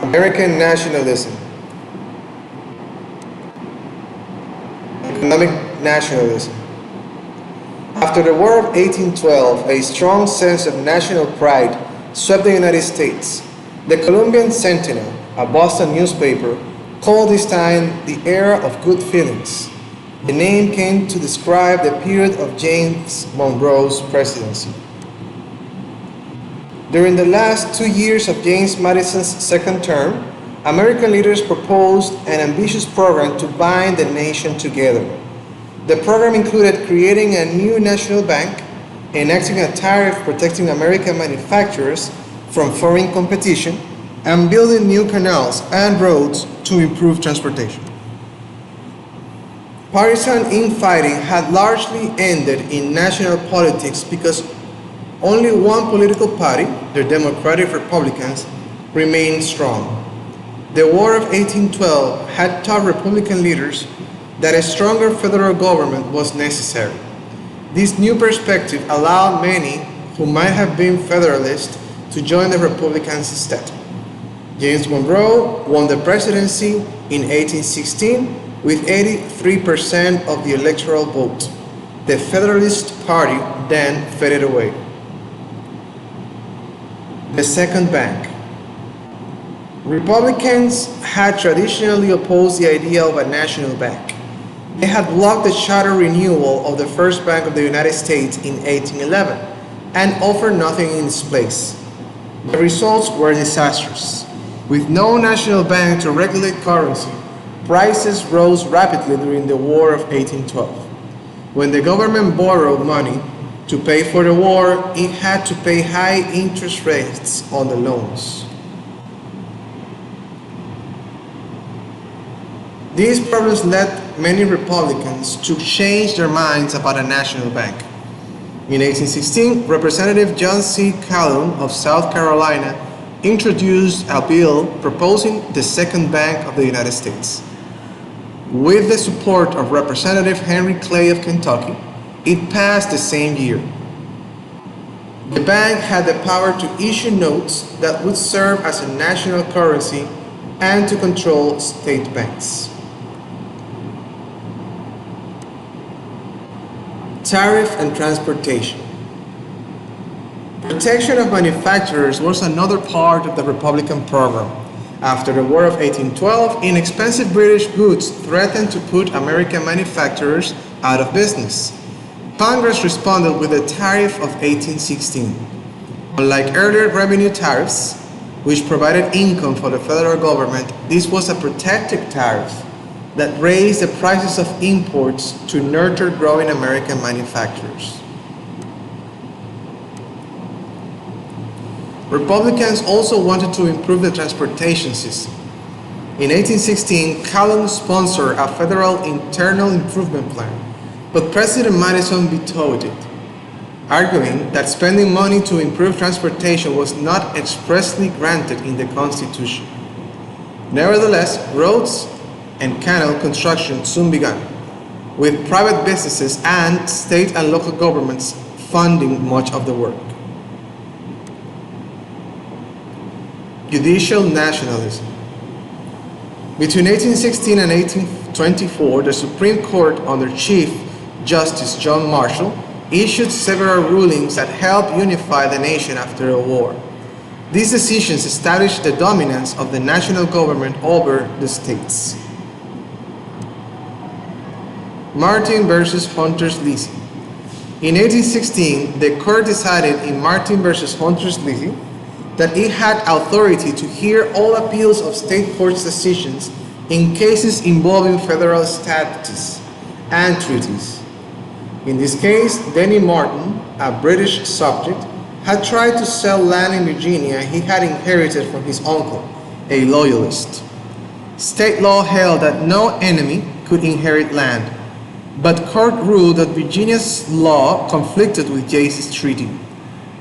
American nationalism. Economic nationalism. After the War of 1812, a strong sense of national pride swept the United States. The Columbian Sentinel, a Boston newspaper, called this time the era of good feelings. The name came to describe the period of James Monroe's presidency. During the last 2 years of James Madison's second term, American leaders proposed an ambitious program to bind the nation together. The program included creating a new national bank, enacting a tariff protecting American manufacturers from foreign competition, and building new canals and roads to improve transportation. Partisan infighting had largely ended in national politics because only one political party, the Democratic Republicans, remained strong. The War of 1812 had taught Republican leaders that a stronger federal government was necessary. This new perspective allowed many who might have been Federalists to join the Republicans instead. James Monroe won the presidency in 1816 with 83% of the electoral vote. The Federalist Party then faded away. The second bank. Republicans had traditionally opposed the idea of a national bank. They had blocked the charter renewal of the First Bank of the United States in 1811 and offered nothing in its place. The results were disastrous. With no national bank to regulate currency, prices rose rapidly during the War of 1812. When the government borrowed money to pay for the war, it had to pay high interest rates on the loans. These problems led many Republicans to change their minds about a national bank. In 1816, Representative John C. Calhoun of South Carolina introduced a bill proposing the Second Bank of the United States. With the support of Representative Henry Clay of Kentucky, it passed the same year. The bank had the power to issue notes that would serve as a national currency and to control state banks. Tariff and transportation. Protection of manufacturers was another part of the Republican program. After the War of 1812, inexpensive British goods threatened to put American manufacturers out of business. Congress responded with the Tariff of 1816. Unlike earlier revenue tariffs, which provided income for the federal government, this was a protective tariff that raised the prices of imports to nurture growing American manufacturers. Republicans also wanted to improve the transportation system. In 1816, Calhoun sponsored a federal internal improvement plan, but President Madison vetoed it, arguing that spending money to improve transportation was not expressly granted in the Constitution. Nevertheless, roads and canal construction soon began, with private businesses and state and local governments funding much of the work. Judicial nationalism. Between 1816 and 1824, the Supreme Court under Chief Justice John Marshall issued several rulings that helped unify the nation after the war. These decisions established the dominance of the national government over the states. Martin versus Hunter's Lizzie. In 1816, the court decided in Martin versus Hunter's Lizzie that it had authority to hear all appeals of state courts' decisions in cases involving federal statutes and treaties. In this case, Denny Martin, a British subject, had tried to sell land in Virginia he had inherited from his uncle, a loyalist. State law held that no enemy could inherit land, but court ruled that Virginia's law conflicted with Jayce's treaty,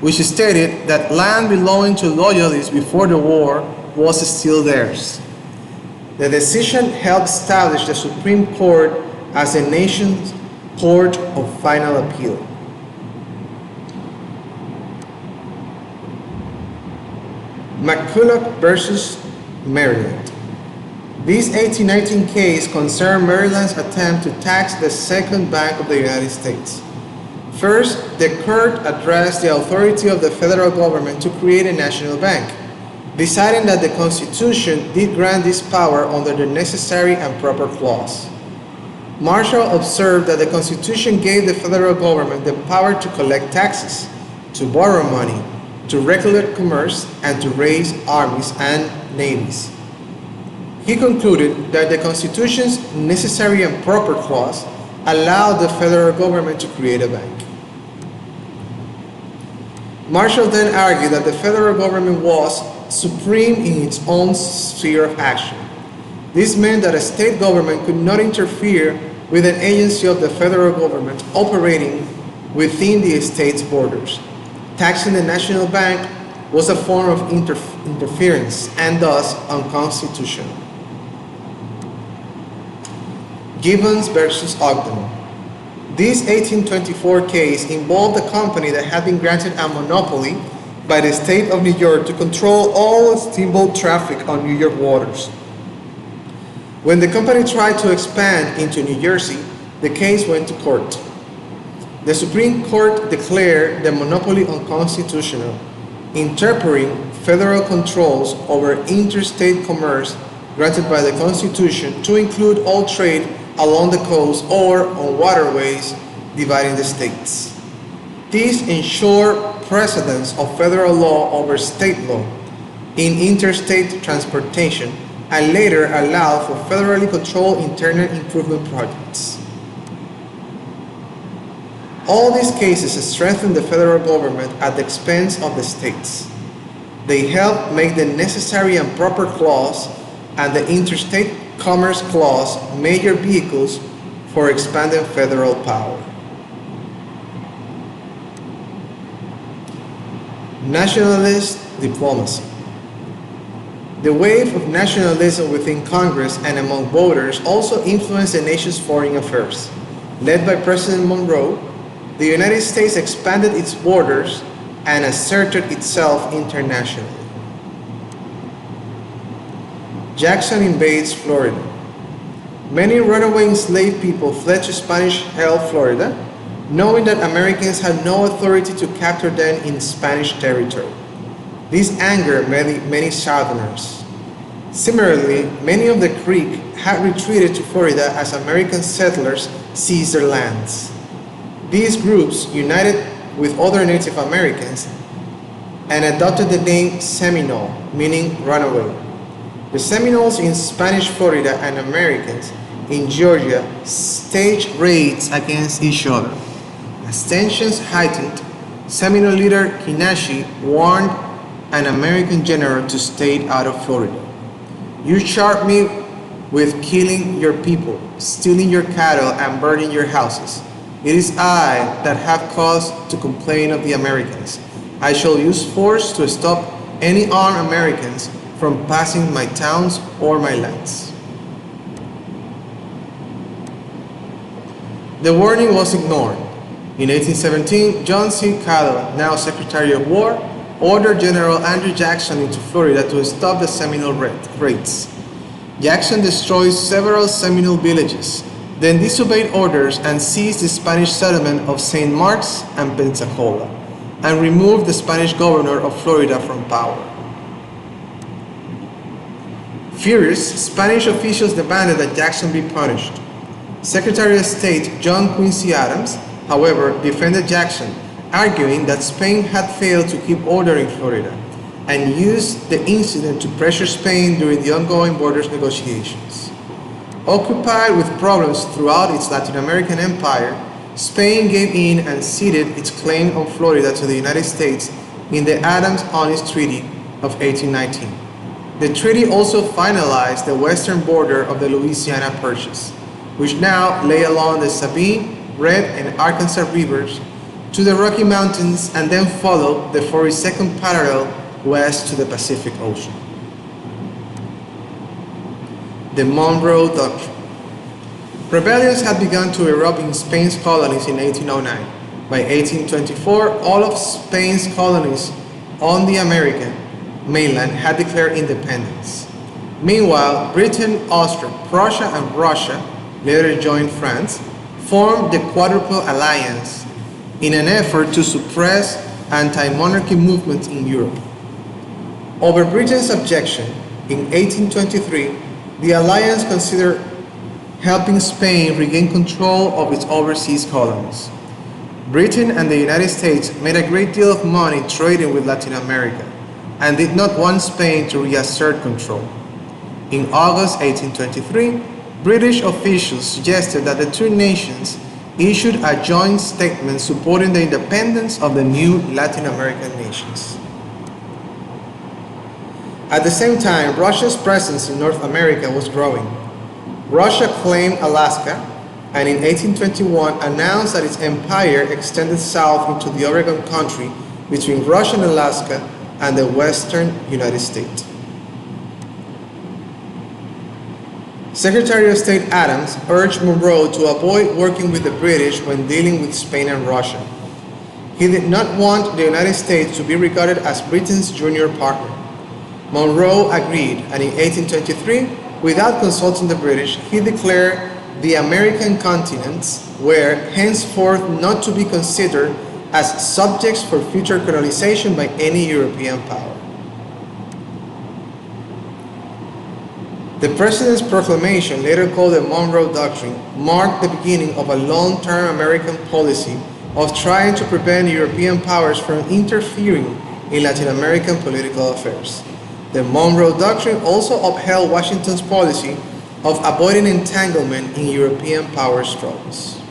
which stated that land belonging to loyalists before the war was still theirs. The decision helped establish the Supreme Court as the nation's court of final appeal. McCulloch versus Maryland. This 1819 case concerned Maryland's attempt to tax the second bank of the United States. First, the court addressed the authority of the federal government to create a national bank, deciding that the Constitution did grant this power under the necessary and proper clause. Marshall observed that the Constitution gave the federal government the power to collect taxes, to borrow money, to regulate commerce, and to raise armies and navies. He concluded that the Constitution's necessary and proper clause allowed the federal government to create a bank. Marshall then argued that the federal government was supreme in its own sphere of action. This meant that a state government could not interfere with an agency of the federal government operating within the state's borders. Taxing the national bank was a form of interference and thus unconstitutional. Gibbons versus Ogden. This 1824 case involved a company that had been granted a monopoly by the state of New York to control all steamboat traffic on New York waters. When the company tried to expand into New Jersey, the case went to court. The Supreme Court declared the monopoly unconstitutional, interpreting federal controls over interstate commerce granted by the Constitution to include all trade along the coast or on waterways dividing the states. These ensure precedence of federal law over state law in interstate transportation and later allow for federally controlled internal improvement projects. All these cases strengthen the federal government at the expense of the states. They help make the necessary and proper clause and the interstate commerce clause major vehicles for expanding federal power. Nationalist diplomacy. The wave of nationalism within Congress and among voters also influenced the nation's foreign affairs. Led by President Monroe, the United States expanded its borders and asserted itself internationally. Jackson invades Florida. Many runaway enslaved people fled to Spanish-held Florida, knowing that Americans had no authority to capture them in Spanish territory. This angered many Southerners. Similarly, many of the Creek had retreated to Florida as American settlers seized their lands. These groups united with other Native Americans and adopted the name Seminole, meaning runaway. The Seminoles in Spanish Florida and Americans in Georgia staged raids against each other. As tensions heightened, Seminole leader Kinashi warned an American general to stay out of Florida. "You charge me with killing your people, stealing your cattle, and burning your houses. It is I that have cause to complain of the Americans. I shall use force to stop any armed Americans from passing my towns or my lands." The warning was ignored. In 1817, John C. Cadwell, now Secretary of War, ordered General Andrew Jackson into Florida to stop the Seminole raids. Jackson destroyed several Seminole villages, then disobeyed orders and seized the Spanish settlement of St. Mark's and Pensacola, and removed the Spanish governor of Florida from power. Furious, Spanish officials demanded that Jackson be punished. Secretary of State John Quincy Adams, however, defended Jackson, arguing that Spain had failed to keep order in Florida, and used the incident to pressure Spain during the ongoing borders negotiations. Occupied with problems throughout its Latin American empire, Spain gave in and ceded its claim on Florida to the United States in the Adams-Onis Treaty of 1819. The treaty also finalized the western border of the Louisiana Purchase, which now lay along the Sabine, Red, and Arkansas rivers to the Rocky Mountains and then followed the 42nd parallel west to the Pacific Ocean. The Monroe Doctrine. Rebellions had begun to erupt in Spain's colonies in 1809. By 1824, all of Spain's colonies on the American mainland had declared independence. Meanwhile, Britain, Austria, Prussia, and Russia, later joined France, formed the Quadruple Alliance in an effort to suppress anti-monarchy movements in Europe. Over Britain's objection, in 1823, the alliance considered helping Spain regain control of its overseas colonies. Britain and the United States made a great deal of money trading with Latin America and did not want Spain to reassert control. In August 1823, British officials suggested that the two nations issued a joint statement supporting the independence of the new Latin American nations. At the same time, Russia's presence in North America was growing. Russia claimed Alaska and in 1821 announced that its empire extended south into the Oregon country between Russia and Alaska and the western United States. Secretary of State Adams urged Monroe to avoid working with the British when dealing with Spain and Russia. He did not want the United States to be regarded as Britain's junior partner. Monroe agreed, and in 1823, without consulting the British, he declared the American continents were henceforth not to be considered as subjects for future colonization by any European power. The President's proclamation, later called the Monroe Doctrine, marked the beginning of a long-term American policy of trying to prevent European powers from interfering in Latin American political affairs. The Monroe Doctrine also upheld Washington's policy of avoiding entanglement in European power struggles.